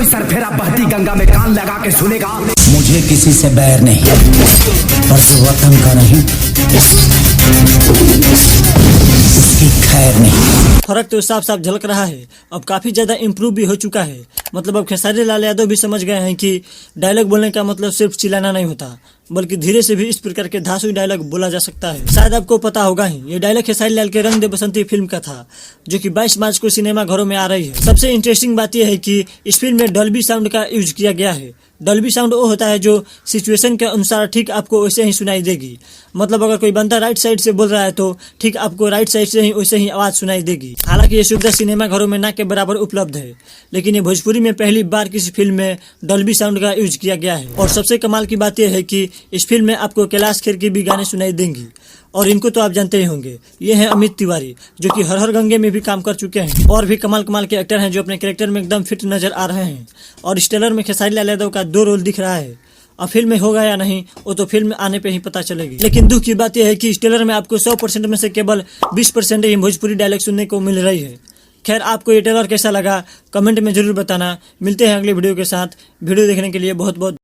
कोई सरफेरा बहती गंगा में कान लगा के सुनेगा। मुझे किसी से बैर नहीं, पर जो वतन का नहीं उसकी खैर नहीं। फर्क तो साफ साफ झलक रहा है। अब काफी ज्यादा इम्प्रूव भी हो चुका है। मतलब अब खेसारी लाल यादव भी समझ गए हैं कि डायलॉग बोलने का मतलब सिर्फ चिल्लाना नहीं होता, बल्कि धीरे से भी इस प्रकार के धांसू डायलॉग बोला जा सकता है। शायद आपको पता होगा ही, ये डायलॉग खेसारी लाल के रंग दे बसंती फिल्म का था, जो कि 22 मार्च को सिनेमा घरों में आ रही है। सबसे इंटरेस्टिंग बात यह है कि इस फिल्म में डॉल्बी साउंड का यूज किया गया है। डॉल्बी साउंड वो होता है जो सिचुएशन के अनुसार ठीक आपको वैसे ही सुनाई देगी। मतलब अगर कोई बंदा राइट साइड से बोल रहा है तो ठीक आपको राइट साइड से ही वैसे ही आवाज सुनाई देगी। हालांकि ये सुविधा सिनेमा घरों में ना के बराबर उपलब्ध है, लेकिन ये भोजपुरी में पहली बार किसी फिल्म में डॉल्बी साउंड का यूज किया गया है। और सबसे कमाल की बात यह है कि इस फिल्म में आपको कैलाश खेर के भी गाने सुनाई देंगी। और इनको तो आप जानते ही होंगे, ये हैं अमित तिवारी, जो कि हर हर गंगे में भी काम कर चुके हैं और भी कमाल कमाल के एक्टर हैं जो अपने कैरेक्टर में एकदम फिट नजर आ रहे हैं। और इस ट्रेलर में खेसारी लाल यादव का 2 रोल दिख रहा है। अब फिल्म में होगा या नहीं वो तो फिल्म आने पे ही पता चलेगी। लेकिन दुख की बात यह है कि इस ट्रेलर में आपको 100% में से केवल 20% ही भोजपुरी डायलॉग सुनने को मिल रही है। खैर, आपको ये ट्रेलर कैसा लगा कमेंट में जरूर बताना। मिलते हैं अगले वीडियो के साथ। वीडियो देखने के लिए बहुत बहुत